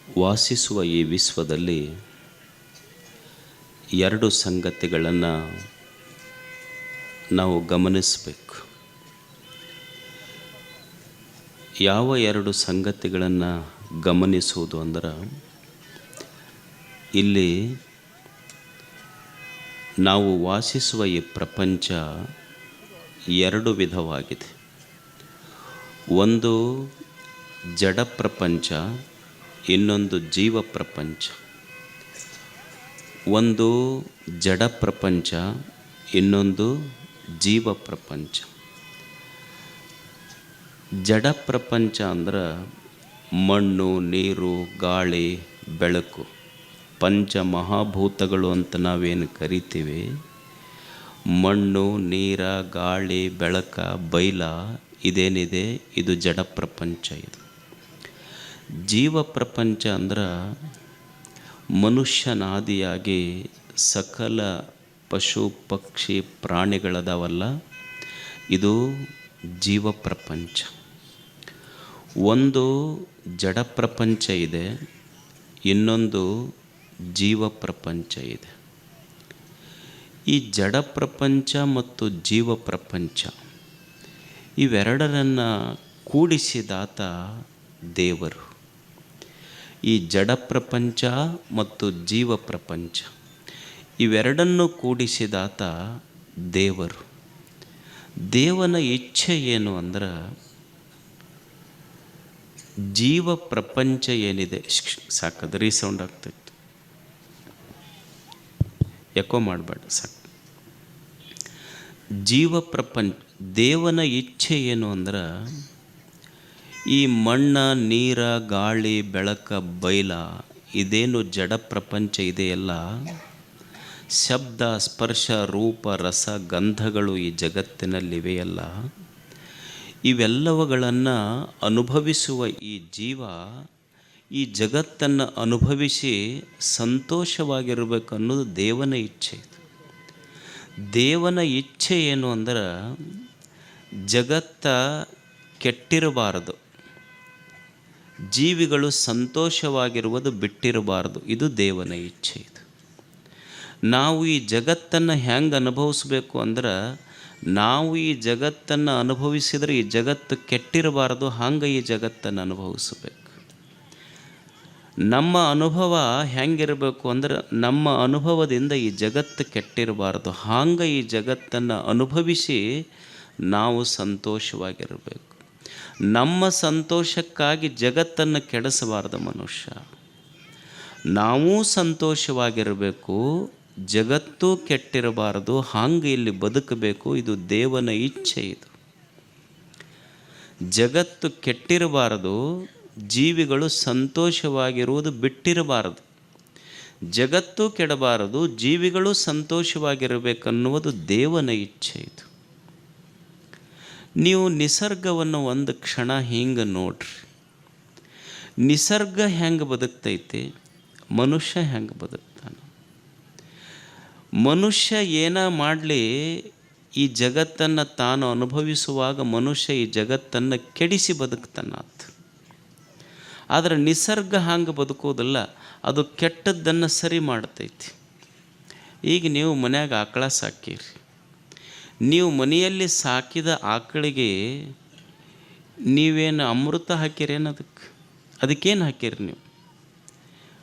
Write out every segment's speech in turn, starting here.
ವಾಸಿಸುವ ಈ ವಿಶ್ವದಲ್ಲಿ ಎರಡು ಸಂಗತಿಗಳನ್ನು ನಾವು ಗಮನಿಸಬೇಕು. ಯಾವ ಎರಡು ಸಂಗತಿಗಳನ್ನು ಗಮನಿಸುವುದು ಅಂದ್ರೆ, ಇಲ್ಲಿ ನಾವು ವಾಸಿಸುವ ಈ ಪ್ರಪಂಚ ಎರಡು ವಿಧವಾಗಿದೆ. ಒಂದು ಜಡ ಪ್ರಪಂಚ, ಇನ್ನೊಂದು ಜೀವ ಪ್ರಪಂಚ. ಒಂದು ಜಡ ಪ್ರಪಂಚ, ಇನ್ನೊಂದು ಜೀವ ಪ್ರಪಂಚ. ಜಡ ಪ್ರಪಂಚ ಅಂದ್ರೆ ಮಣ್ಣು, ನೀರು, ಗಾಳಿ, ಬೆಳಕು, ಪಂಚ ಮಹಾಭೂತಗಳು ಅಂತ ನಾವೇನು ಕರಿತೀವಿ. ಮಣ್ಣು, ನೀರ, ಗಾಳಿ, ಬೆಳಕ, ಬೈಲ ಇದೇನಿದೆ ಇದು ಜಡ ಪ್ರಪಂಚ. ಇದು ಜೀವ ಪ್ರಪಂಚ ಅಂದ್ರೆ ಮನುಷ್ಯನಾದಿಯಾಗಿ ಸಕಲ ಪಶು ಪಕ್ಷಿ ಪ್ರಾಣಿಗಳದಾವಲ್ಲ, ಇದು ಜೀವ ಪ್ರಪಂಚ. ಒಂದು ಜಡ ಪ್ರಪಂಚ ಇದೆ, ಇನ್ನೊಂದು ಜೀವ ಪ್ರಪಂಚ ಇದೆ. ಈ ಜಡ ಪ್ರಪಂಚ ಮತ್ತು ಜೀವ ಪ್ರಪಂಚ ಇವೆರಡರನ್ನು ಕೂಡಿಸಿದಾತ ದೇವರು. ಈ ಜಡ ಪ್ರಪಂಚ ಮತ್ತು ಜೀವ ಪ್ರಪಂಚ ಇವೆರಡನ್ನು ಕೂಡಿಸಿದಾತ ದೇವರು. ದೇವನ ಇಚ್ಛೆ ಏನು ಅಂದ್ರೆ, ಜೀವ ಪ್ರಪಂಚ ಏನಿದೆ, ಸಾಕದು ರೀಸೌಂಡ್ ಆಗ್ತೈತೆ, ಎಕೋ ಮಾಡಬೇಡ, ಸಾಕು. ಜೀವ ಪ್ರಪಂಚ ದೇವನ ಇಚ್ಛೆ ಏನು ಅಂದ್ರೆ, ಈ ಮಣ್ಣ, ನೀರ, ಗಾಳಿ, ಬೆಳಕ, ಬೈಲ ಇದೇನು ಜಡ ಪ್ರಪಂಚ ಇದೆಯಲ್ಲ, ಶಬ್ದ, ಸ್ಪರ್ಶ, ರೂಪ, ರಸ, ಗಂಧಗಳು ಈ ಜಗತ್ತಿನಲ್ಲಿವೆಯಲ್ಲ, ಇವೆಲ್ಲವುಗಳನ್ನು ಅನುಭವಿಸುವ ಈ ಜೀವ ಈ ಜಗತ್ತನ್ನು ಅನುಭವಿಸಿ ಸಂತೋಷವಾಗಿರಬೇಕನ್ನೋದು ದೇವನ ಇಚ್ಛೆ. ದೇವನ ಇಚ್ಛೆ ಏನು ಅಂದ್ರೆ, ಜಗತ್ತ ಕೆಟ್ಟಿರಬಾರದು, ಜೀವಿಗಳು ಸಂತೋಷವಾಗಿರುವುದು ಬಿಟ್ಟಿರಬಾರದು. ಇದು ದೇವನ ಇಚ್ಛೆ. ಇದು ನಾವು ಈ ಜಗತ್ತನ್ನು ಹೆಂಗೆ ಅನುಭವಿಸ್ಬೇಕು ಅಂದ್ರೆ, ನಾವು ಈ ಜಗತ್ತನ್ನು ಅನುಭವಿಸಿದರೆ ಈ ಜಗತ್ತು ಕೆಟ್ಟಿರಬಾರದು, ಹಂಗೆ ಈ ಜಗತ್ತನ್ನು ಅನುಭವಿಸಬೇಕು. ನಮ್ಮ ಅನುಭವ ಹೆಂಗಿರಬೇಕು ಅಂದ್ರೆ, ನಮ್ಮ ಅನುಭವದಿಂದ ಈ ಜಗತ್ತು ಕೆಟ್ಟಿರಬಾರದು, ಹಂಗೆ ಈ ಜಗತ್ತನ್ನು ಅನುಭವಿಸಿ ನಾವು ಸಂತೋಷವಾಗಿರಬೇಕು. ನಮ್ಮ ಸಂತೋಷಕ್ಕಾಗಿ ಜಗತ್ತನ್ನು ಕೆಡಿಸಬಾರ್ದು ಮನುಷ್ಯ. ನಾವೂ ಸಂತೋಷವಾಗಿರಬೇಕು, ಜಗತ್ತೂ ಕೆಟ್ಟಿರಬಾರದು, ಹಂಗೆ ಇಲ್ಲಿ ಬದುಕಬೇಕು. ಇದು ದೇವನ ಇಚ್ಛೆ. ಇದು ಜಗತ್ತು ಕೆಟ್ಟಿರಬಾರದು, ಜೀವಿಗಳು ಸಂತೋಷವಾಗಿರುವುದು ಬಿಟ್ಟಿರಬಾರದು. ಜಗತ್ತು ಕೆಡಬಾರದು, ಜೀವಿಗಳು ಸಂತೋಷವಾಗಿರಬೇಕನ್ನುವುದು ದೇವನ ಇಚ್ಛೆ. ಇದು ನೀವು ನಿಸರ್ಗವನ್ನು ಒಂದು ಕ್ಷಣ ಹಿಂಗೆ ನೋಡ್ರಿ. ನಿಸರ್ಗ ಹೆಂಗೆ ಬದುಕ್ತೈತಿ, ಮನುಷ್ಯ ಹೆಂಗೆ ಬದುಕ್ತಾನೆ. ಮನುಷ್ಯ ಏನ ಮಾಡಲಿ, ಈ ಜಗತ್ತನ್ನು ತಾನು ಅನುಭವಿಸುವಾಗ ಮನುಷ್ಯ ಈ ಜಗತ್ತನ್ನು ಕೆಡಿಸಿ ಬದುಕ್ತಾನಾತ. ಆದರೆ ನಿಸರ್ಗ ಹಂಗೆ ಬದುಕೋದಿಲ್ಲ, ಅದು ಕೆಟ್ಟದ್ದನ್ನು ಸರಿ ಮಾಡ್ತೈತಿ. ಈಗ ನೀವು ಮನ್ಯಾಗ ಆಕಳ ಸಾಕಿರಿ, ನೀವು ಮನೆಯಲ್ಲಿ ಸಾಕಿದ ಆಕಳಿಗೆ ನೀವೇನು ಅಮೃತ ಹಾಕಿರೇನು, ಅದಕ್ಕೇನು ಹಾಕಿರಿ? ನೀವು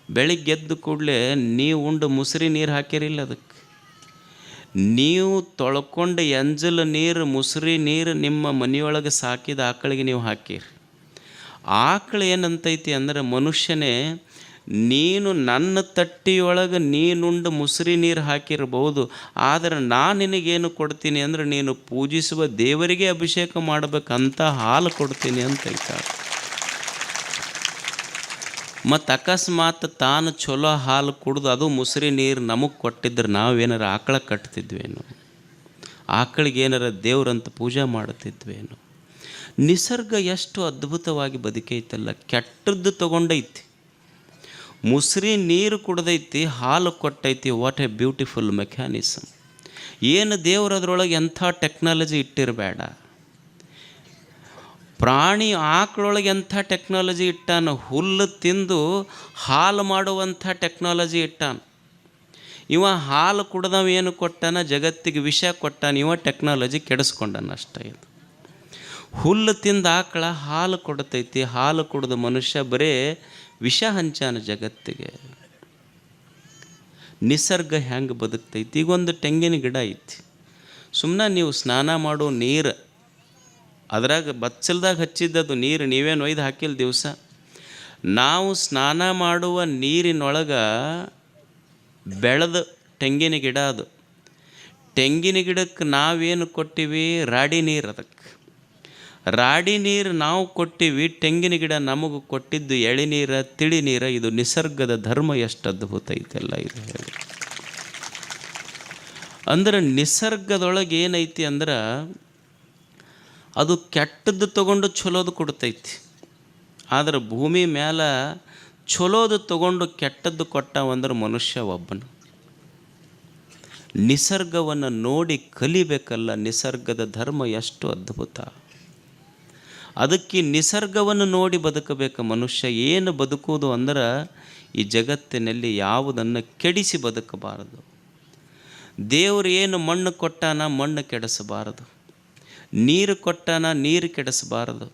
ಬೆಳಿಗ್ಗೆ ಎದ್ದು ಕೂಡಲೇ ನೀವು ಉಂಡು ಮುಸುರಿ ನೀರು ಹಾಕಿರಿಲ್ಲ. ಅದಕ್ಕೆ ನೀವು ತೊಳ್ಕೊಂಡು ಎಂಜಲು ನೀರು, ಮುಸುರಿ ನೀರು ನಿಮ್ಮ ಮನೆಯೊಳಗೆ ಸಾಕಿದ ಆಕಳಿಗೆ ನೀವು ಹಾಕಿರಿ. ಆಕಳು ಏನಂತೈತಿ ಅಂದರೆ, ಮನುಷ್ಯನೇ ನೀನು ನನ್ನ ತಟ್ಟಿಯೊಳಗೆ ನೀನುಂಡು ಮುಸುರಿ ನೀರು ಹಾಕಿರ್ಬೋದು, ಆದರೆ ನಾನು ನಿನಗೇನು ಕೊಡ್ತೀನಿ ಅಂದರೆ, ನೀನು ಪೂಜಿಸುವ ದೇವರಿಗೆ ಅಭಿಷೇಕ ಮಾಡಬೇಕಂತ ಹಾಲು ಕೊಡ್ತೀನಿ ಅಂತೈತ. ಮತ್ತು ಅಕಸ್ಮಾತ್ ತಾನು ಚಲೋ ಹಾಲು ಕುಡ್ದು ಅದು ಮುಸುರಿ ನೀರು ನಮಗೆ ಕೊಟ್ಟಿದ್ರೆ ನಾವೇನಾರ ಆಕಳ ಕಟ್ತಿದ್ವೇನು? ಆಕಳಿಗೇನಾರ ದೇವ್ರಂತ ಪೂಜೆ ಮಾಡ್ತಿದ್ವೇನು? ನಿಸರ್ಗ ಎಷ್ಟು ಅದ್ಭುತವಾಗಿ ಬದುಕೈತಲ್ಲ. ಕೆಟ್ಟದ್ದು ತೊಗೊಂಡೈತಿ, ಮುಸುರಿ ನೀರು ಕುಡ್ದೈತಿ, ಹಾಲು ಕೊಟ್ಟೈತಿ. What A beautiful mechanism. ಏನು ದೇವರು ಅದರೊಳಗೆ ಎಂಥ ಟೆಕ್ನಾಲಜಿ ಇಟ್ಟಿರಬೇಡ. ಪ್ರಾಣಿ ಆಕಳೊಳಗೆ ಎಂಥ ಟೆಕ್ನಾಲಜಿ ಇಟ್ಟಾನ, ಹುಲ್ಲು ತಿಂದು ಹಾಲು ಮಾಡುವಂಥ ಟೆಕ್ನಾಲಜಿ ಇಟ್ಟಾನ. ಇವ ಹಾಲು ಕುಡ್ದವ ಏನು ಕೊಟ್ಟಾನ, ಜಗತ್ತಿಗೆ ವಿಷ ಕೊಟ್ಟಾನ. ಇವ ಟೆಕ್ನಾಲಜಿ ಕೆಡಿಸ್ಕೊಂಡನ ಅಷ್ಟೇ. ಇದು ಹುಲ್ಲು ತಿಂದ ಆಕಳ ಹಾಲು ಕೊಡ್ತೈತಿ, ಹಾಲು ಕುಡ್ದ ಮನುಷ್ಯ ಬರೇ ವಿಷ ಹಂಚಾನ ಜಗತ್ತಿಗೆ. ನಿಸರ್ಗ ಹೆಂಗೆ ಬದುಕ್ತೈತಿ? ಈಗೊಂದು ತೆಂಗಿನ ಗಿಡ ಐತಿ, ಸುಮ್ಮನೆ ನೀವು ಸ್ನಾನ ಮಾಡೋ ನೀರು ಅದ್ರಾಗ ಬಚ್ಚಲ್ದಾಗ ಹಚ್ಚಿದ್ದದು ನೀರು, ನೀವೇನು ಒಯ್ದು ಹಾಕಿಲ್ಲ ದಿವಸ. ನಾವು ಸ್ನಾನ ಮಾಡುವ ನೀರಿನೊಳಗೆ ಬೆಳೆದ ತೆಂಗಿನ ಗಿಡ ಅದು. ತೆಂಗಿನ ಗಿಡಕ್ಕೆ ನಾವೇನು ಕೊಟ್ಟಿವಿ? ರಾಡಿ ನೀರು. ಅದಕ್ಕೆ ರಾಡಿ ನೀರು ನಾವು ಕೊಟ್ಟಿವಿ, ತೆಂಗಿನ ಗಿಡ ನಮಗೆ ಕೊಟ್ಟಿದ್ದು ಎಳೆನೀರ, ತಿಳಿ ನೀರ. ಇದು ನಿಸರ್ಗದ ಧರ್ಮ ಎಷ್ಟು ಅದ್ಭುತ ಐತೆಲ್ಲ ಇದು ಹೇಳಿ. ಅಂದ್ರೆ ನಿಸರ್ಗದೊಳಗೆ ಏನೈತಿ ಅಂದ್ರೆ ಅದು ಕೆಟ್ಟದ್ದು ತಗೊಂಡು ಚಲೋದು ಕೊಡ್ತೈತಿ. ಆದ್ರೆ ಭೂಮಿ ಮೇಲೆ ಚಲೋದು ತಗೊಂಡು ಕೆಟ್ಟದ್ದು ಕೊಟ್ಟವಂದ್ರೆ ಮನುಷ್ಯ ಒಬ್ಬನು. ನಿಸರ್ಗವನ್ನು ನೋಡಿ ಕಲಿಬೇಕಲ್ಲ, ನಿಸರ್ಗದ ಧರ್ಮ ಎಷ್ಟು ಅದ್ಭುತ. ಅದಕ್ಕೆ ನಿಸರ್ಗವನ್ನು ನೋಡಿ ಬದುಕಬೇಕು ಮನುಷ್ಯ. ಏನು ಬದುಕುವುದು ಅಂದ್ರೆ ಈ ಜಗತ್ತಿನಲ್ಲಿ ಯಾವುದನ್ನು ಕೆಡಿಸಿ ಬದುಕಬಾರದು. ದೇವರು ಏನು ಮಣ್ಣು ಕೊಟ್ಟಾನ, ಮಣ್ಣು ಕೆಡಿಸಬಾರದು. ನೀರು ಕೊಟ್ಟಾನ, ನೀರು ಕೆಡಿಸಬಾರದು.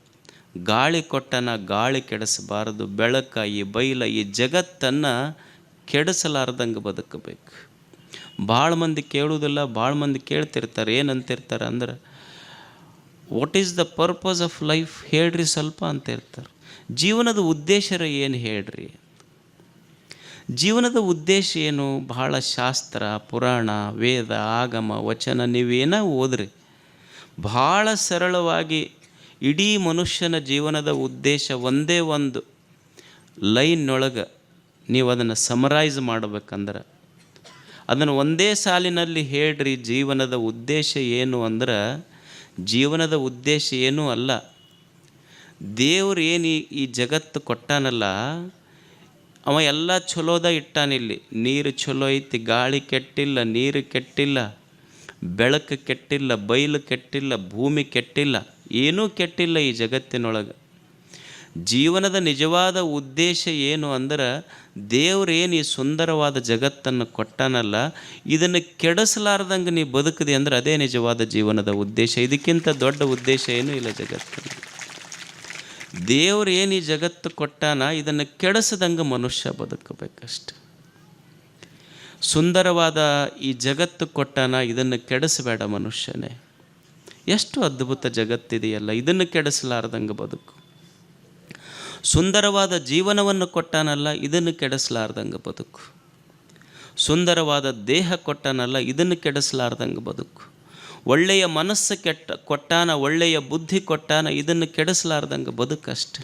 ಗಾಳಿ ಕೊಟ್ಟಾನ, ಗಾಳಿ ಕೆಡಿಸಬಾರದು. ಬೆಳಕ, ಈ ಬೈಲ, ಈ ಜಗತ್ತನ್ನು ಕೆಡಿಸಲಾರ್ದಂಗೆ ಬದುಕಬೇಕು. ಭಾಳ ಮಂದಿ ಕೇಳುವುದಿಲ್ಲ, ಭಾಳ ಮಂದಿ ಕೇಳ್ತಿರ್ತಾರೆ. ಏನಂತಿರ್ತಾರೆ ಅಂದ್ರೆ, what is the purpose of life, ಹೇಳ್ರಿ ಸ್ವಲ್ಪ ಅಂತ ಇರ್ತಾರೆ. ಜೀವನದ ಉದ್ದೇಶ ಏನು ಹೇಳ್ರಿ? ಜೀವನದ ಉದ್ದೇಶ ಏನು? ಬಹಳ ಶಾಸ್ತ್ರ, ಪುರಾಣ, ವೇದ, ಆಗಮ, ವಚನ ನೀವೇನ ಓದ್ರಿ, ಭಾಳ ಸರಳವಾಗಿ ಇಡೀ ಮನುಷ್ಯನ ಜೀವನದ ಉದ್ದೇಶ ಒಂದೇ ಒಂದು ಲೈನ್ನೊಳಗೆ ನೀವು ಅದನ್ನು ಸಮರೈಸ್ ಮಾಡಬೇಕಂದ್ರೆ, ಅದನ್ನು ಒಂದೇ ಸಾಲಿನಲ್ಲಿ ಹೇಳ್ರಿ. ಜೀವನದ ಉದ್ದೇಶ ಏನು ಅಂದ್ರೆ, ಜೀವನದ ಉದ್ದೇಶ ಏನೂ ಅಲ್ಲ. ದೇವ್ರು ಏನು ಈ ಜಗತ್ತು ಕೊಟ್ಟಾನಲ್ಲ, ಅವ ಎಲ್ಲ ಚಲೋದ ಇಟ್ಟಾನಿಲ್ಲಿ. ನೀರು ಚಲೋ ಐತಿ, ಗಾಳಿ ಕೆಟ್ಟಿಲ್ಲ, ನೀರು ಕೆಟ್ಟಿಲ್ಲ, ಬೆಳಕು ಕೆಟ್ಟಿಲ್ಲ, ಬಯಲು ಕೆಟ್ಟಿಲ್ಲ, ಭೂಮಿ ಕೆಟ್ಟಿಲ್ಲ, ಏನೂ ಕೆಟ್ಟಿಲ್ಲ ಈ ಜಗತ್ತಿನೊಳಗೆ. ಜೀವನದ ನಿಜವಾದ ಉದ್ದೇಶ ಏನು ಅಂದ್ರೆ, ದೇವ್ರೇನು ಈ ಸುಂದರವಾದ ಜಗತ್ತನ್ನು ಕೊಟ್ಟಾನಲ್ಲ, ಇದನ್ನು ಕೆಡಿಸಲಾರ್ದಂಗೆ ನೀ ಬದುಕಿದೆ ಅಂದ್ರೆ ಅದೇ ನಿಜವಾದ ಜೀವನದ ಉದ್ದೇಶ. ಇದಕ್ಕಿಂತ ದೊಡ್ಡ ಉದ್ದೇಶ ಏನೂ ಇಲ್ಲ ಜಗತ್ತಿನಲ್ಲಿ. ದೇವ್ರು ಏನು ಈ ಜಗತ್ತು ಕೊಟ್ಟಾನ, ಇದನ್ನು ಕೆಡಿಸದಂಗೆ ಮನುಷ್ಯ ಬದುಕಬೇಕಷ್ಟೆ. ಸುಂದರವಾದ ಈ ಜಗತ್ತು ಕೊಟ್ಟಾನ, ಇದನ್ನು ಕೆಡಿಸಬೇಡ ಮನುಷ್ಯನೇ. ಎಷ್ಟು ಅದ್ಭುತ ಜಗತ್ತಿದೆಯಲ್ಲ, ಇದನ್ನು ಕೆಡಿಸಲಾರ್ದಂಗೆ ಬದುಕು. ಸುಂದರವಾದ ಜೀವನವನ್ನು ಕೊಟ್ಟಾನಲ್ಲ, ಇದನ್ನು ಕೆಡಿಸಲಾರ್ದಂಗೆ ಬದುಕು. ಸುಂದರವಾದ ದೇಹ ಕೊಟ್ಟಾನಲ್ಲ, ಇದನ್ನು ಕೆಡಿಸಲಾರ್ದಂಗೆ ಬದುಕು. ಒಳ್ಳೆಯ ಮನಸ್ಸು ಕೊಟ್ಟಾನ, ಒಳ್ಳೆಯ ಬುದ್ಧಿ ಕೊಟ್ಟಾನ, ಇದನ್ನು ಕೆಡಿಸಲಾರ್ದಂಗೆ ಬದುಕಷ್ಟೆ.